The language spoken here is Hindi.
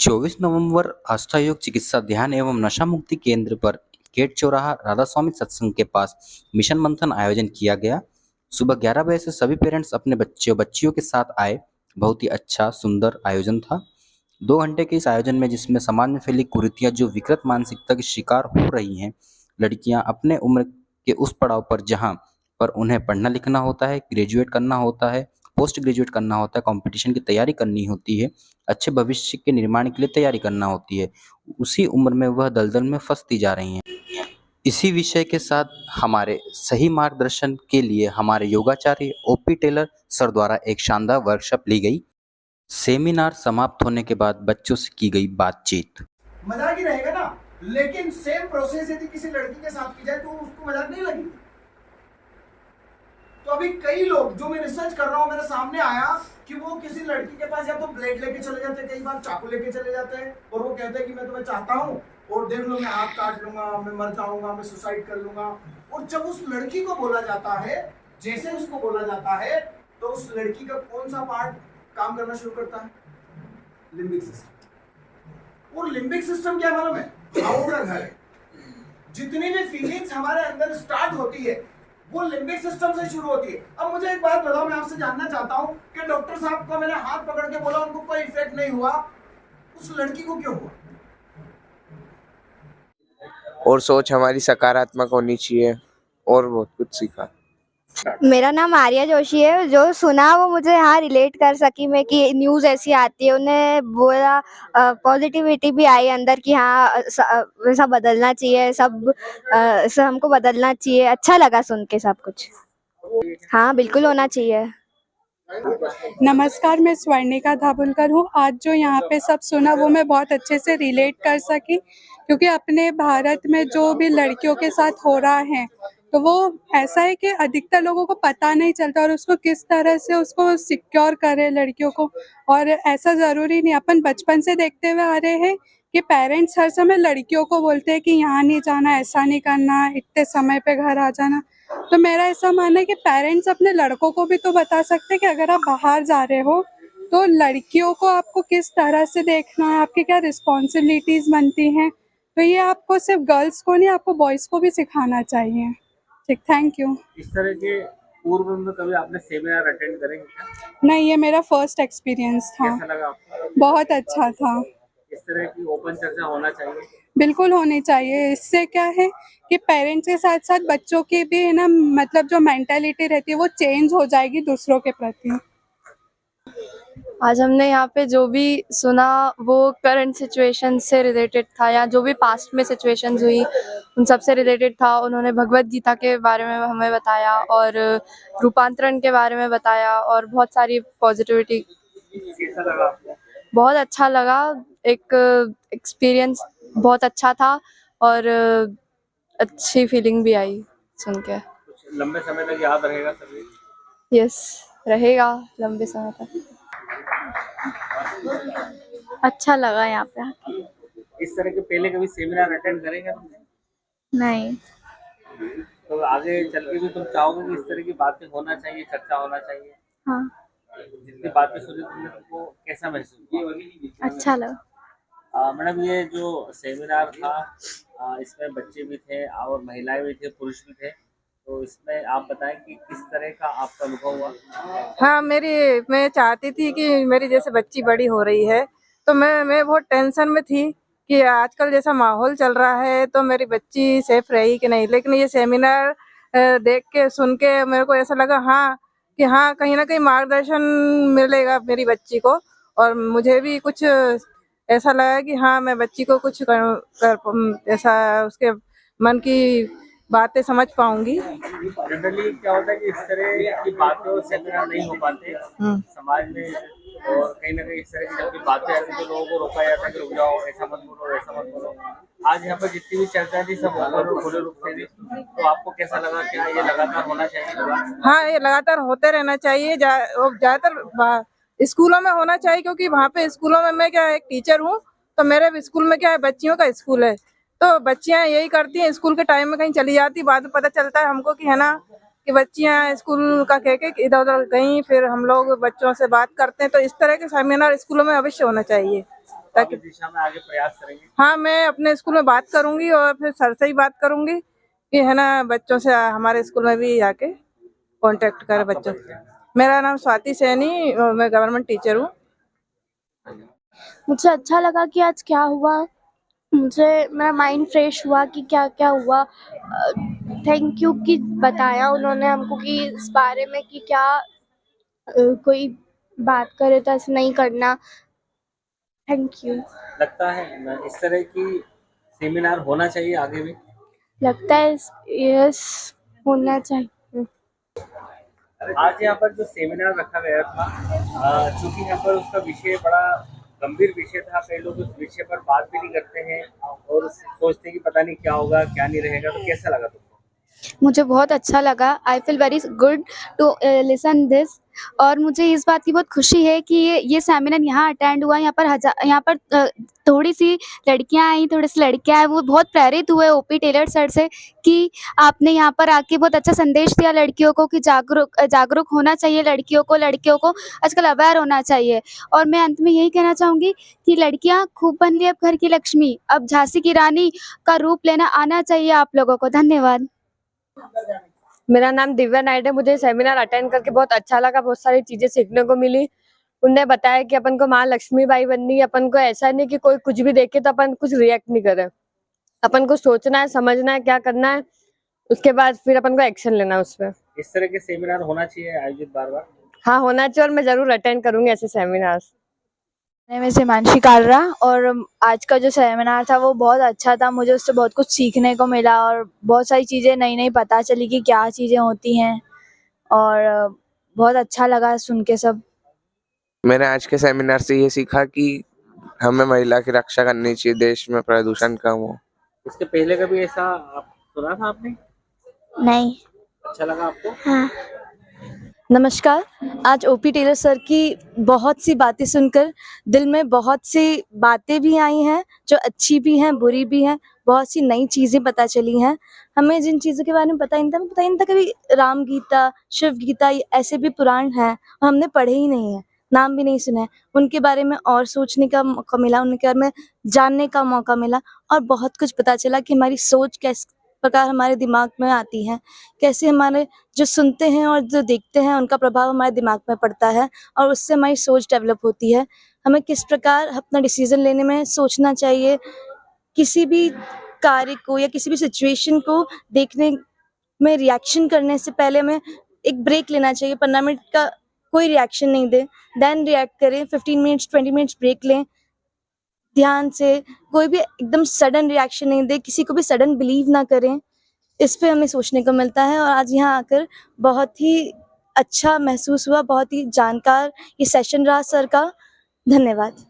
24 नवंबर आस्था योग चिकित्सा ध्यान एवं नशा मुक्ति केंद्र पर गेट चौराहा राधा स्वामी सत्संग के पास मिशन मंथन आयोजन किया गया। सुबह 11 बजे से सभी पेरेंट्स अपने बच्चों बच्चियों के साथ आए। बहुत ही अच्छा सुंदर आयोजन था। 2 घंटे के इस आयोजन में जिसमें समाज में फैली कुरीतियां जो विकृत मानसिकता की शिकार हो रही हैं, लड़कियां अपने उम्र के उस पड़ाव पर जहां पर उन्हें पढ़ना लिखना होता है, ग्रेजुएट करना होता है, पोस्ट ग्रेजुएट करना होता है, कंपटीशन की तैयारी करनी होती है, अच्छे भविष्य के निर्माण के लिए तैयारी करना होती है, उसी उम्र में वह दलदल में फंसती जा रही हैं। इसी विषय के साथ हमारे सही मार्गदर्शन के लिए हमारे योगाचार्य ओपी टेलर सर द्वारा एक शानदार वर्कशॉप ली गई। सेमिनार समाप्त होने के बाद बच्चों से की गई बातचीत। मजाक ही रहेगा ना, लेकिन सेम प्रोसेस यदि किसी लड़की के साथ की जाए तो उसको मजाक नहीं लगेगी। तो अभी कई लोग जो मैं रिसर्च कर रहा हूं, मेरे सामने आया कि वो किसी लड़की के पास या तो ब्लेड लेके चले जाते हैं, कई बार चाकू लेके चले जाते हैं और वो कहते हैं कि मैं तुम्हें चाहता हूं और देख लो मैं हाथ काट लूंगा, मैं मर जाऊंगा, मैं सुसाइड कर लूंगा। और जब उस लड़की को बोला जाता है, जैसे उसको बोला जाता है, तो उस लड़की का कौन सा पार्ट काम करना शुरू करता है? Limbic system. और लिम्बिक सिस्टम क्या मालूम है? भावों का घर है। जितनी भी फीलिंग्स हमारे अंदर स्टार्ट होती है वो लिम्बिक सिस्टम से शुरू होती है। अब मुझे एक बात बताओ, मैं आपसे जानना चाहता हूं कि डॉक्टर साहब को मैंने हाथ पकड़ के बोला, उनको कोई इफेक्ट नहीं हुआ, उस लड़की को क्यों हुआ? और सोच हमारी सकारात्मक होनी चाहिए और बहुत कुछ सीखा। मेरा नाम आर्या जोशी है। जो सुना वो मुझे हाँ रिलेट कर सकी मैं कि न्यूज़ ऐसी आती है, उन्हें बोला पॉजिटिविटी भी आई अंदर कि हाँ वैसा बदलना चाहिए, सब हमको बदलना चाहिए। अच्छा लगा सुन के सब कुछ। हाँ बिल्कुल होना चाहिए। नमस्कार, मैं स्वर्णिका धाबुलकर हूँ। आज जो यहाँ पे सब सुना वो मैं बहुत अच्छे से रिलेट कर सकी, क्योंकि अपने भारत में जो भी लड़कियों के साथ हो रहा है तो वो ऐसा है कि अधिकतर लोगों को पता नहीं चलता और उसको किस तरह से उसको सिक्योर करे लड़कियों को। और ऐसा ज़रूरी नहीं, अपन बचपन से देखते हुए आ रहे हैं कि पेरेंट्स हर समय लड़कियों को बोलते हैं कि यहाँ नहीं जाना, ऐसा नहीं करना, इतने समय पे घर आ जाना। तो मेरा ऐसा मानना है कि पेरेंट्स अपने लड़कों को भी तो बता सकते हैं कि अगर आप बाहर जा रहे हो तो लड़कियों को आपको किस तरह से देखना है, आपकी क्या रिस्पॉन्सिबिलिटीज़ बनती हैं। तो ये आपको सिर्फ गर्ल्स को नहीं, आपको बॉयज़ को भी सिखाना चाहिए। ठीक, थैंक यू। इस तरह के पूर्व में कभी आपने सेमिनार अटेंड करेंगे क्या? नहीं, ये मेरा फर्स्ट एक्सपीरियंस था। कैसा लगा आपको? बहुत अच्छा था। इस तरह की ओपन चर्चा होना चाहिए। बिल्कुल होनी चाहिए। इससे क्या है कि पेरेंट्स के साथ साथ बच्चों की भी है ना, मतलब जो मेंटालिटी रहती है वो चेंज हो जाएगी दूसरों के प्रति। आज हमने यहाँ पे जो भी सुना वो करंट सिचुएशन से रिलेटेड था, या जो भी पास्ट में सिचुएशंस हुई उन सब से रिलेटेड था। उन्होंने भगवत गीता के बारे में हमें बताया और रूपांतरण के बारे में बताया और बहुत सारी पॉजिटिविटी। कैसा लगा आपको? बहुत अच्छा लगा। एक एक्सपीरियंस बहुत अच्छा था और अच्छी फीलिंग भी आई सुन के। कुछ लंबे समय तक याद रहेगा सभी? यस, रहेगा लंबे समय तक। अच्छा लगा यहाँ पे आके। इस तरह के पहले कभी सेमिनार अटेंड करेंगे तुमने? नहीं, तो आगे चल के भी तुम चाहोगे कि इस तरह की बातें होना चाहिए, चर्चा होना चाहिए? हाँ जितनी बातें सुनी तुमने, तुमको कैसा महसूस हुआ? अच्छा लगा। मैडम, ये जो सेमिनार था इसमें बच्चे भी थे और महिलाएं भी थे, पुरुष भी थे, तो इसमें आप बताएं कि किस तरह का आपका अनुभव हुआ? हाँ, मैं चाहती थी कि मेरी जैसे बच्ची बड़ी हो रही है तो मैं बहुत टेंशन में थी कि आजकल जैसा माहौल चल रहा है तो मेरी बच्ची सेफ रहेगी कि नहीं। लेकिन ये सेमिनार देख के सुन के मेरे को ऐसा लगा कि हाँ कहीं ना कहीं मार्गदर्शन मिलेगा मेरी बच्ची को, और मुझे भी कुछ ऐसा लगा कि हाँ मैं बच्ची को कुछ कर ऐसा उसके मन की बातें समझ पाऊंगी। जनरली क्या होता है कि इस तरह की बातें और सेमिनार नहीं हो पाते समाज में, और कहीं ना कहीं इस तरह की जब भी बातें आती है तो लोगों को रोका जाता है कि रुक जाओ, ऐसा मत बोलो, ऐसा मत बोलो। आज यहाँ पर जितनी भी चर्चा थी सब ओपन और खुले रूप से थी, तो आपको कैसा लगा? क्या ये लगातार होना चाहिए? हाँ, ये लगातार होते रहना चाहिए। ज्यादातर स्कूलों में होना चाहिए, क्योंकि वहाँ पे स्कूलों में मैं क्या एक टीचर हूँ, तो मेरे भी स्कूल में क्या है बच्चियों का स्कूल है, तो बच्चियाँ यही करती हैं, स्कूल के टाइम में कहीं चली जाती, बाद में पता चलता है हमको कि है ना कि बच्चियाँ स्कूल का कह के इधर उधर गई, फिर हम लोग बच्चों से बात करते हैं। तो इस तरह के सेमिनार स्कूलों में अवश्य होना चाहिए। ताकि इस दिशा में आगे प्रयास करेंगे। हाँ, मैं अपने स्कूल में बात करूंगी और फिर सर से ही बात करूंगी कि है ना, बच्चों से हमारे स्कूल में भी आके कांटेक्ट करे बच्चों। मेरा नाम स्वाति सैनी और मैं गवर्नमेंट टीचर हूँ। मुझे अच्छा लगा कि आज क्या हुआ, मुझे मेरा माइंड फ्रेश हुआ कि क्या क्या हुआ। थैंक यू कि बताया उन्होंने हमको कि इस बारे में कि क्या कोई बात करे तो ऐसे नहीं करना। Thank you. लगता है इस तरह की सेमिनार होना चाहिए आगे भी। लगता है यस होना चाहिए। आज यहाँ पर जो सेमिनार रखा गया था, चूंकि यहाँ पर उसका विषय बड़ा गंभीर विषय था, कई लोग उस विषय पर बात भी नहीं करते हैं और सोचते हैं कि पता नहीं क्या होगा क्या नहीं रहेगा, तो कैसा लगा तुमको? मुझे बहुत अच्छा लगा। I feel very good to listen this. और मुझे इस बात की बहुत खुशी है कि ये सेमिनार यहाँ अटेंड हुआ। यहाँ पर थोड़ी सी लड़कियाँ आई, थोड़े से लड़के आए, वो बहुत प्रेरित हुए ओपी टेलर सर से कि आपने यहाँ पर आके बहुत अच्छा संदेश दिया लड़कियों को कि जागरूक होना चाहिए लड़कियों को आजकल अवेयर होना चाहिए। और मैं अंत में यही कहना चाहूँगी कि लड़कियाँ खूब बन ली अब घर की लक्ष्मी, अब झांसी की रानी का रूप लेना आना चाहिए आप लोगों को। धन्यवाद। मेरा नाम दिव्या नायड है। मुझे सेमिनार अटेंड करके बहुत अच्छा लगा, बहुत सारी चीजें सीखने को मिली। उनने बताया कि अपन को माँ लक्ष्मीबाई बननी है, अपन को ऐसा नहीं कि कोई कुछ भी देखे तो अपन कुछ रिएक्ट नहीं करे, अपन को सोचना है, समझना है क्या करना है, उसके बाद फिर अपन को एक्शन लेना है उस पर। इस तरह के सेमिनार होना चाहिए आयोजित बार बार। हाँ, होना चाहिए और मैं जरूर अटेंड करूंगी ऐसे सेमिनार। मैं हिमांशी कालरा और आज का जो सेमिनार था वो बहुत अच्छा था। मुझे उससे बहुत कुछ सीखने को मिला और बहुत सारी चीज़ें नई नई पता चली कि क्या चीज़ें होती हैं और बहुत अच्छा लगा सुन के सब। मैंने आज के सेमिनार से ये सीखा कि हमें महिला की रक्षा करनी चाहिए, देश में प्रदूषण कम हो। इसके पहले कभी ऐसा आप सुना था आपने? नहीं। अच्छा लगा आपको? हाँ। नमस्कार। आज ओपी टेलर सर की बहुत सी बातें सुनकर दिल में बहुत सी बातें भी आई हैं जो अच्छी भी हैं बुरी भी हैं। बहुत सी नई चीज़ें पता चली हैं। हमें जिन चीज़ों के बारे में पता ही नहीं था कभी राम गीता, शिव गीता ऐसे भी पुराण हैं और हमने पढ़े ही नहीं हैं, नाम भी नहीं सुने। उनके बारे में और सोचने का मौका मिला, उनके बारे में जानने का मौका मिला और बहुत कुछ पता चला कि हमारी सोच किस प्रकार हमारे दिमाग में आती है, कैसे हमारे जो सुनते हैं और जो देखते हैं उनका प्रभाव हमारे दिमाग में पड़ता है और उससे हमारी सोच डेवलप होती है। हमें किस प्रकार अपना डिसीजन लेने में सोचना चाहिए, किसी भी कार्य को या किसी भी सिचुएशन को देखने में रिएक्शन करने से पहले हमें एक ब्रेक लेना चाहिए। 15 मिनट का कोई रिएक्शन नहीं दें, देन रिएक्ट करें। 15 मिनट्स 20 मिनट्स ब्रेक लें ध्यान से। कोई भी एकदम सडन रिएक्शन नहीं दे, किसी को भी सडन बिलीव ना करें। इस पे हमें सोचने को मिलता है और आज यहाँ आकर बहुत ही अच्छा महसूस हुआ। बहुत ही जानकार ये सेशन रहा सर का। धन्यवाद।